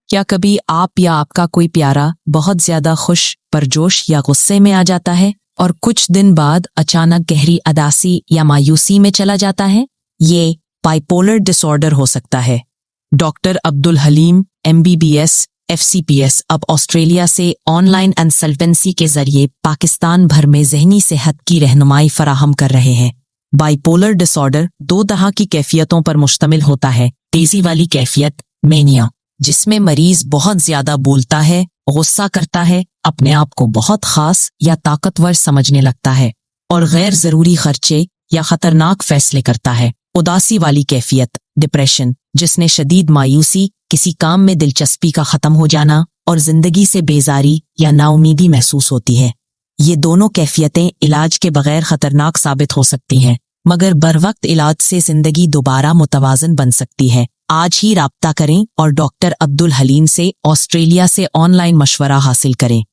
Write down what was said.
क्या कभी आप या आपका कोई प्यारा बहुत ज्यादा खुश, परजोश या गुस्से में आ जाता है और कुछ दिन बाद अचानक गहरी उदासी या मायूसी में चला जाता है? ये बाइपोलर डिसऑर्डर हो सकता है। Doctor Abdul Haleem MBBS FCPS अब ऑस्ट्रेलिया से ऑनलाइन कंसल्टेंसी के जरिए पाकिस्तान भर में ज़हनी सेहत की रहनुमाई फराहम कर रहे हैं। बाइपोलर डिसऑर्डर दो तरह की कैफियतों पर मुश्तमिल होता है। तेजी वाली कैफियत मेनिया, जिसमें मरीज बहुत ज्यादा बोलता है, गुस्सा करता है, अपने आप को बहुत खास या ताकतवर समझने लगता है और गैर जरूरी खर्चे या खतरनाक फैसले करता है। उदासी वाली कैफियत डिप्रेशन, जिसने शदीद मायूसी, किसी काम में दिलचस्पी का खत्म हो जाना और जिंदगी से बेजारी या नाउमीदी महसूस होती है। ये दोनों कैफियतें इलाज के बगैर खतरनाक साबित हो सकती हैं, मगर बरवक्त इलाज से जिंदगी दोबारा मुतवाजन बन सकती है। आज ही राब्ता करें और डॉक्टर अब्दुल हलीम से ऑस्ट्रेलिया से ऑनलाइन मशवरा हासिल करें।